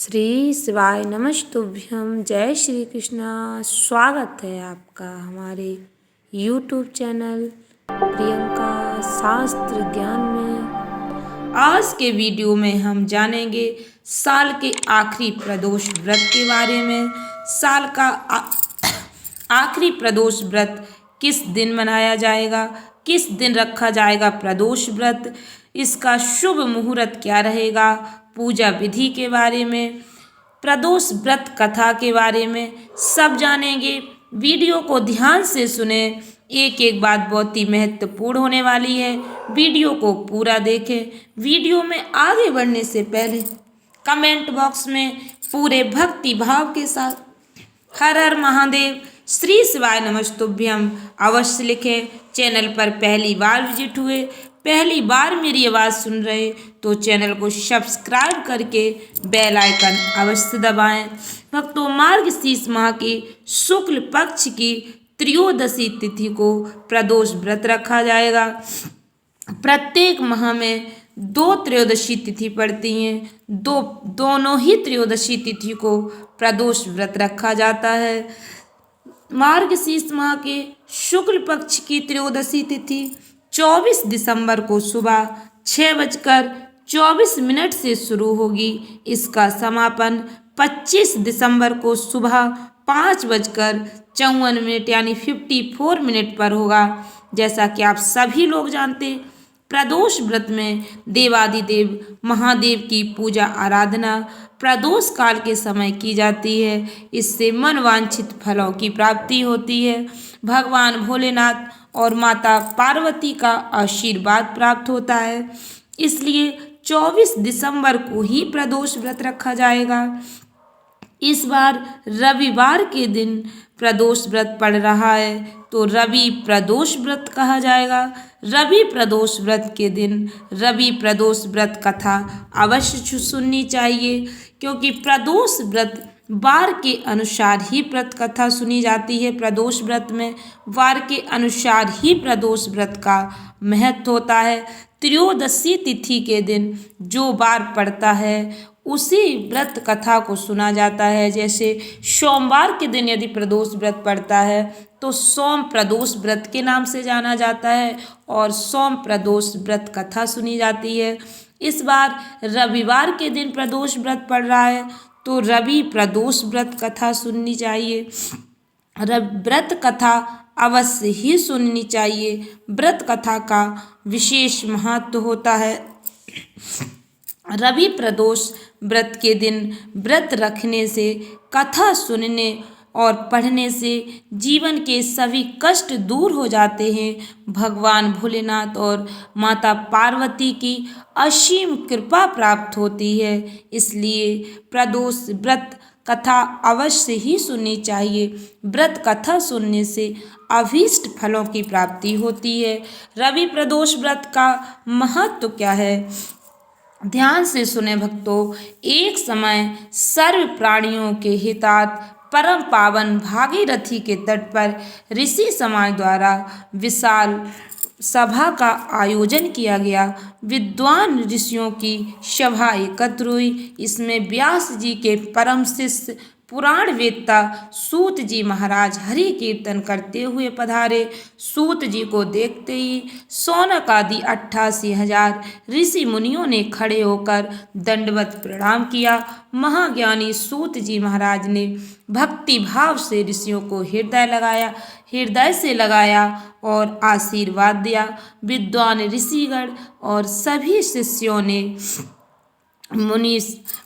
श्री शिवाय नमस्तुभ्यम। जय श्री कृष्णा। स्वागत है आपका हमारे यूट्यूब चैनल प्रियंका शास्त्र ज्ञान में। आज के वीडियो में हम जानेंगे साल के आखिरी प्रदोष व्रत के बारे में। साल का आखिरी प्रदोष व्रत किस दिन मनाया जाएगा, किस दिन रखा जाएगा प्रदोष व्रत, इसका शुभ मुहूर्त क्या रहेगा, पूजा विधि के बारे में, प्रदोष व्रत कथा के बारे में सब जानेंगे। वीडियो को ध्यान से सुने, एक एक बात बहुत ही महत्वपूर्ण होने वाली है। वीडियो को पूरा देखें। वीडियो में आगे बढ़ने से पहले कमेंट बॉक्स में पूरे भक्ति भाव के साथ हर हर महादेव, श्री शिवाय नमस्तुभ्यम अवश्य लिखें। चैनल पर पहली बार विजिट हुए, पहली बार मेरी आवाज़ सुन रहे तो चैनल को सब्सक्राइब करके बेल आइकन अवश्य दबाएं। भक्तों, मार्गशीर्ष माह के शुक्ल पक्ष की त्रयोदशी तिथि को प्रदोष व्रत रखा जाएगा। प्रत्येक माह में दो त्रयोदशी तिथि पड़ती हैं। दोनों ही त्रयोदशी तिथि को प्रदोष व्रत रखा जाता है। मार्गशीर्ष माह के शुक्ल पक्ष की त्रयोदशी तिथि 24 दिसंबर को सुबह 6:24 से शुरू होगी। इसका समापन 25 दिसंबर को सुबह 5:54 यानी 54 पर होगा। जैसा कि आप सभी लोग जानते, प्रदोष व्रत में देवादिदेव महादेव की पूजा आराधना प्रदोष काल के समय की जाती है। इससे मनवांछित फलों की प्राप्ति होती है। भगवान भोलेनाथ और माता पार्वती का आशीर्वाद प्राप्त होता है। इसलिए 24 दिसंबर को ही प्रदोष व्रत रखा जाएगा। इस बार रविवार के दिन प्रदोष व्रत पड़ रहा है तो रवि प्रदोष व्रत कहा जाएगा। रवि प्रदोष व्रत के दिन रवि प्रदोष व्रत कथा अवश्य सुननी चाहिए, क्योंकि प्रदोष व्रत वार के अनुसार ही व्रत कथा सुनी जाती है। प्रदोष व्रत में वार के अनुसार ही प्रदोष व्रत का महत्व होता है। त्रयोदशी तिथि के दिन जो वार पड़ता है उसी व्रत कथा को सुना जाता है। जैसे सोमवार के दिन यदि प्रदोष व्रत पड़ता है तो सोम प्रदोष व्रत के नाम से जाना जाता है और सोम प्रदोष व्रत कथा सुनी जाती है। इस बार रविवार के दिन प्रदोष व्रत पड़ रहा है तो रवि प्रदोष व्रत कथा सुननी चाहिए। व्रत कथा अवश्य ही सुननी चाहिए। व्रत कथा का विशेष महत्व होता है। रवि प्रदोष व्रत के दिन व्रत रखने से, कथा सुनने और पढ़ने से जीवन के सभी कष्ट दूर हो जाते हैं। भगवान भोलेनाथ और माता पार्वती की असीम कृपा प्राप्त होती है। इसलिए प्रदोष व्रत कथा अवश्य ही सुननी चाहिए। व्रत कथा सुनने से अभीष्ट फलों की प्राप्ति होती है। रवि प्रदोष व्रत का महत्व क्या है, ध्यान से सुने भक्तों। एक समय सर्व प्राणियों के हितार्थ परम पावन भागीरथी के तट पर ऋषि समाज द्वारा विशाल सभा का आयोजन किया गया। विद्वान ऋषियों की सभा एकत्र हुई। इसमें व्यास जी के परम शिष्य पुराण वेत्ता सूत जी महाराज हरि कीर्तन करते हुए पधारे। सूत जी को देखते ही सौनक आदि 88,000 ऋषि मुनियों ने खड़े होकर दंडवत प्रणाम किया। महाज्ञानी सूत जी महाराज ने भक्ति भाव से ऋषियों को हृदय से लगाया और आशीर्वाद दिया। विद्वान ऋषिगण और सभी शिष्यों ने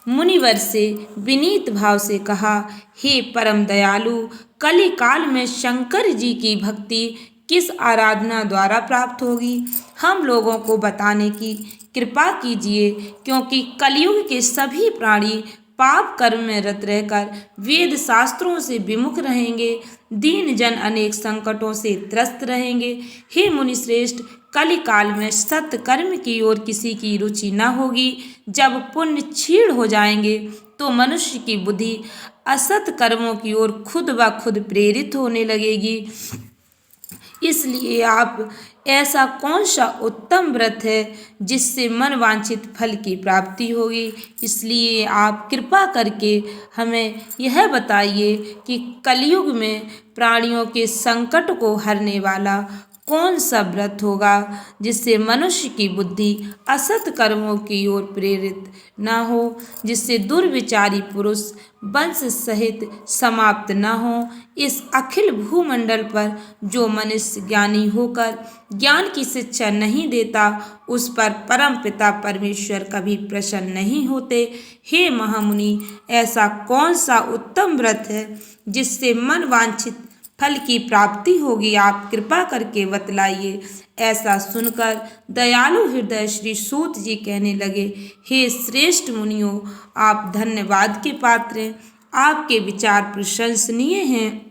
मुनिवर से विनीत भाव से कहा, हे परम दयालु, कली काल में शंकर जी की भक्ति किस आराधना द्वारा प्राप्त होगी, हम लोगों को बताने की कृपा कीजिए, क्योंकि कलयुग के सभी प्राणी पाप कर्म में रत रहकर वेद शास्त्रों से विमुख रहेंगे। दीन जन अनेक संकटों से त्रस्त रहेंगे। हे मुनिश्रेष्ठ, कली काल में सत्य कर्म की ओर किसी की रुचि न होगी। जब पुण्य क्षीण हो जाएंगे तो मनुष्य की बुद्धि असत कर्मों की ओर खुद ब खुद प्रेरित होने लगेगी। इसलिए आप ऐसा कौन सा उत्तम व्रत है जिससे मन वांछित फल की प्राप्ति होगी। इसलिए आप कृपा करके हमें यह बताइए कि कलयुग में प्राणियों के संकट को हरने वाला कौन सा व्रत होगा जिससे मनुष्य की बुद्धि असत कर्मों की ओर प्रेरित न हो, जिससे दुर्विचारी पुरुष वंश सहित समाप्त न हो। इस अखिल भूमंडल पर जो मनुष्य ज्ञानी होकर ज्ञान की शिक्षा नहीं देता, उस पर परम पिता परमेश्वर कभी प्रसन्न नहीं होते। हे महामुनि, ऐसा कौन सा उत्तम व्रत है जिससे मन वांछित फल की प्राप्ति होगी, आप कृपा करके बतलाइए। ऐसा सुनकर दयालु हृदय श्री सूत जी कहने लगे, हे श्रेष्ठ मुनियों, आप धन्यवाद के पात्र हैं। आपके विचार प्रशंसनीय हैं।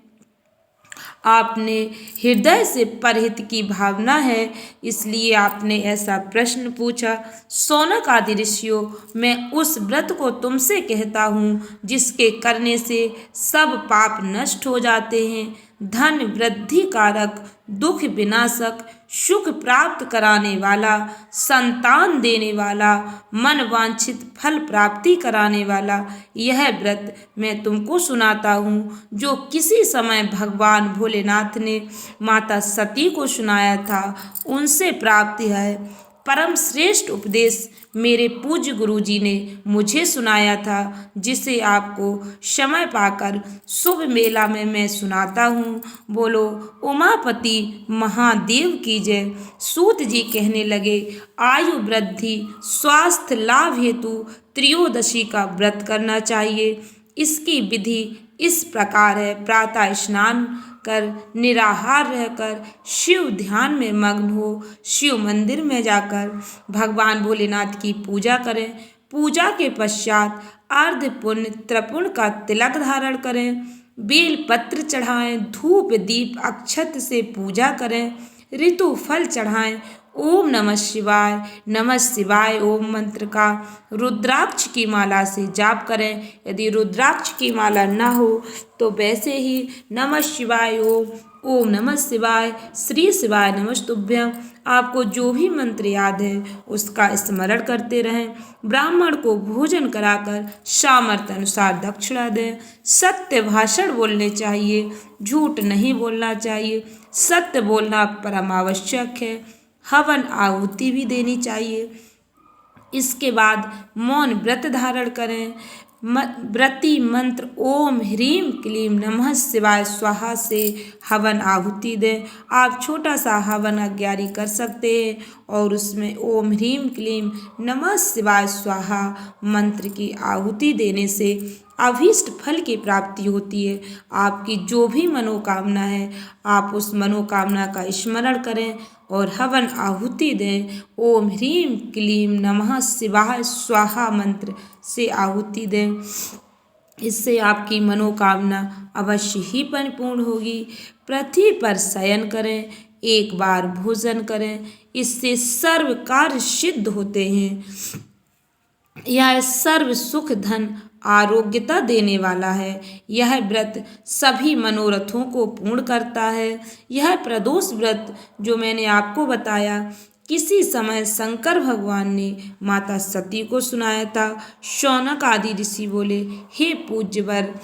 आपने हृदय से परहित की भावना है, इसलिए आपने ऐसा प्रश्न पूछा। शौनक आदि ऋषियों, मैं उस व्रत को तुमसे कहता हूँ जिसके करने से सब पाप नष्ट हो जाते हैं, धन वृद्धि कारक, दुख विनाशक, सुख प्राप्त कराने वाला, संतान देने वाला, मन वांछित फल प्राप्ति कराने वाला यह व्रत मैं तुमको सुनाता हूँ, जो किसी समय भगवान भोलेनाथ ने माता सती को सुनाया था, उनसे प्राप्त है। परम श्रेष्ठ उपदेश मेरे पूज्य गुरु जी ने मुझे सुनाया था, जिसे आपको समय पाकर शुभ मेला में मैं सुनाता हूँ। बोलो उमापति महादेव की जय। सूत जी कहने लगे, आयु वृद्धि स्वास्थ्य लाभ हेतु त्रयोदशी का व्रत करना चाहिए। इसकी विधि इस प्रकार है, प्रातः स्नान कर निराहार रहकर शिव ध्यान में मग्न हो, शिव मंदिर में जाकर भगवान भोलेनाथ की पूजा करें। पूजा के पश्चात अर्ध पुण्य त्रिपुण का तिलक धारण करें, बेल पत्र चढ़ाएं, धूप दीप अक्षत से पूजा करें, ऋतु फल चढ़ाएं, ओम नमः शिवाय ओम मंत्र का रुद्राक्ष की माला से जाप करें। यदि रुद्राक्ष की माला न हो तो वैसे ही नमः शिवाय ओम नमः शिवाय, श्री शिवाय नमस्तुभ्यं, आपको जो भी मंत्र याद है उसका स्मरण करते रहें। ब्राह्मण को भोजन कराकर सामर्थ्य अनुसार दक्षिणा दें। सत्य भाषण बोलने चाहिए, झूठ नहीं बोलना चाहिए। सत्य बोलना परम आवश्यक है। हवन आहुति भी देनी चाहिए। इसके बाद मौन व्रत धारण करें। व्रती मंत्र ओम ह्रीम क्लीम नमः शिवाय स्वाहा से हवन आहुति दें। आप छोटा सा हवन अज्ञारी कर सकते हैं और उसमें ओम ह्रीम क्लीम नमः शिवाय स्वाहा मंत्र की आहुति देने से अभीष्ट फल की प्राप्ति होती है। आपकी जो भी मनोकामना है आप उस मनोकामना का स्मरण करें और हवन आहुति दें। ओम ह्रीम क्लीम नमः शिवाय स्वाहा मंत्र से आहुति दें। इससे आपकी मनोकामना अवश्य ही परिपूर्ण होगी। पृथ्वी पर शयन करें, एक बार भोजन करें, इससे सर्व कार्य सिद्ध होते हैं। यह सर्व सुख धन आरोग्यता देने वाला है। यह व्रत सभी मनोरथों को पूर्ण करता है। यह प्रदोष व्रत जो मैंने आपको बताया, किसी समय शंकर भगवान ने माता सती को सुनाया था। शौनक आदि ऋषि बोले, हे पूज्यवर,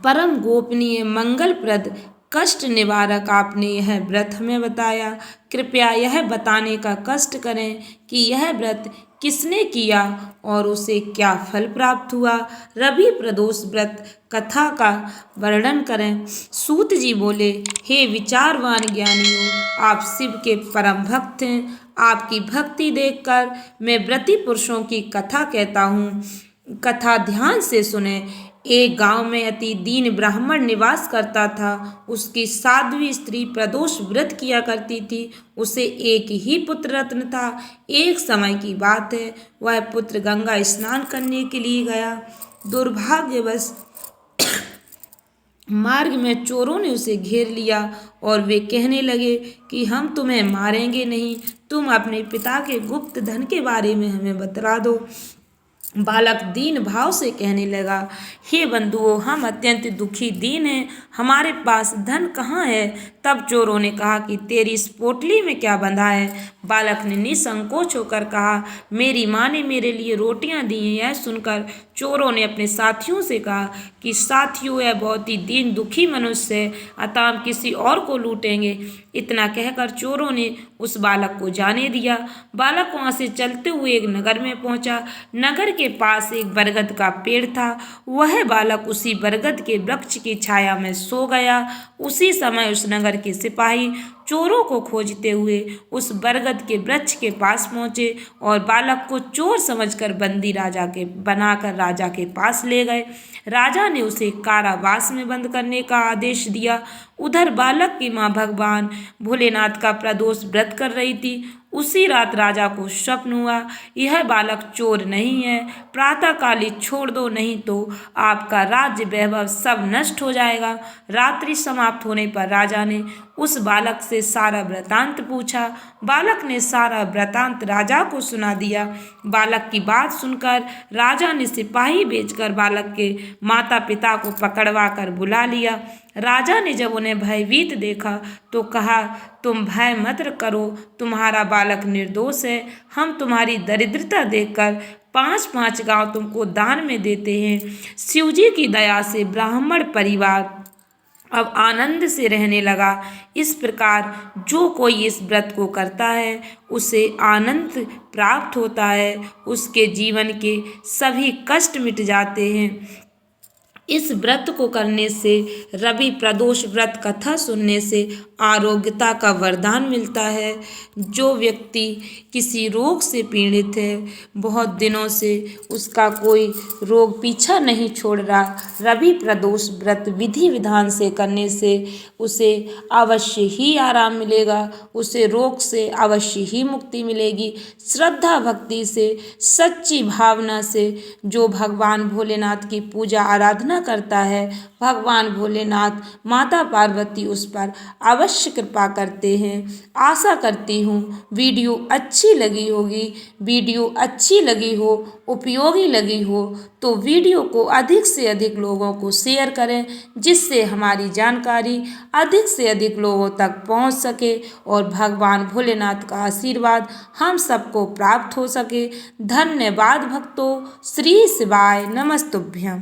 परम गोपनीय मंगलप्रद कष्ट निवारक आपने यह व्रत हमें बताया। कृपया यह बताने का कष्ट करें कि यह व्रत किसने किया और उसे क्या फल प्राप्त हुआ। रवि प्रदोष व्रत कथा का वर्णन करें। सूत जी बोले, हे विचारवान ज्ञानियों, आप शिव के परम भक्त हैं। आपकी भक्ति देखकर मैं व्रती पुरुषों की कथा कहता हूँ। कथा ध्यान से सुने। एक गांव में अति दीन ब्राह्मण निवास करता था। उसकी साध्वी स्त्री प्रदोष व्रत किया करती थी। उसे एक ही पुत्र रत्न था। एक समय की बात है, वह पुत्र गंगा स्नान करने के लिए गया। दुर्भाग्यवश मार्ग में चोरों ने उसे घेर लिया और वे कहने लगे कि हम तुम्हें मारेंगे नहीं, तुम अपने पिता के गुप्त धन के बारे में हमें बतला दो। बालक दीन भाव से कहने लगा, हे बंधुओं, हम अत्यंत दुखी दीन हैं, हमारे पास धन कहाँ है। तब चोरों ने कहा कि तेरी इस पोटली में क्या बंधा है। बालक ने निसंकोच होकर कहा, मेरी माँ ने मेरे लिए रोटियां दी हैं। यह सुनकर चोरों ने अपने साथियों से कहा कि साथियों, यह बहुत ही दीन दुखी मनुष्य है, अतः हम किसी और को लूटेंगे। इतना कहकर चोरों ने उस बालक को जाने दिया। बालक वहां से चलते हुए एक नगर में पहुंचा। नगर के पास एक बरगद का पेड़ था। वह बालक उसी बरगद के वृक्ष की छाया में सो गया। उसी समय उस नगर के सिपाही चोरों को खोजते हुए उस बरगद के वृक्ष के पास पहुंचे और बालक को चोर समझकर बंदी बनाकर राजा के पास ले गए। राजा ने उसे कारावास में बंद करने का आदेश दिया। उधर बालक की मां भगवान भोलेनाथ का प्रदोष व्रत कर रही थी। उसी रात राजा को स्वप्न हुआ, यह बालक चोर नहीं है, प्रातःकाली छोड़ दो, नहीं तो आपका राज्य वैभव सब नष्ट हो जाएगा। रात्रि समाप्त होने पर राजा ने उस बालक से सारा वृतांत पूछा। बालक ने सारा वृतांत राजा को सुना दिया। बालक की बात सुनकर राजा ने सिपाही भेजकर बालक के माता पिता को पकड़वा कर बुला लिया। राजा ने जब उन्हें भयभीत देखा तो कहा, तुम भय मत करो, तुम्हारा बालक निर्दोष है। हम तुम्हारी दरिद्रता देखकर 5-5 गांव तुमको दान में देते हैं। शिवजी की दया से ब्राह्मण परिवार अब आनंद से रहने लगा। इस प्रकार जो कोई इस व्रत को करता है उसे आनंद प्राप्त होता है, उसके जीवन के सभी कष्ट मिट जाते हैं। इस व्रत को करने से, रवि प्रदोष व्रत कथा सुनने से आरोग्यता का वरदान मिलता है। जो व्यक्ति किसी रोग से पीड़ित है, बहुत दिनों से उसका कोई रोग पीछा नहीं छोड़ रहा, रवि प्रदोष व्रत विधि विधान से करने से उसे अवश्य ही आराम मिलेगा, उसे रोग से अवश्य ही मुक्ति मिलेगी। श्रद्धा भक्ति से, सच्ची भावना से जो भगवान भोलेनाथ की पूजा आराधना करता है, भगवान भोलेनाथ माता पार्वती उस पर अवश्य कृपा करते हैं। आशा करती हूँ वीडियो अच्छी लगी होगी। वीडियो अच्छी लगी हो, उपयोगी लगी हो तो वीडियो को अधिक से अधिक लोगों को शेयर करें, जिससे हमारी जानकारी अधिक से अधिक लोगों तक पहुंच सके और भगवान भोलेनाथ का आशीर्वाद हम सबको प्राप्त हो सके। धन्यवाद भक्तों। श्री शिवाय नमस्तुभ्यं।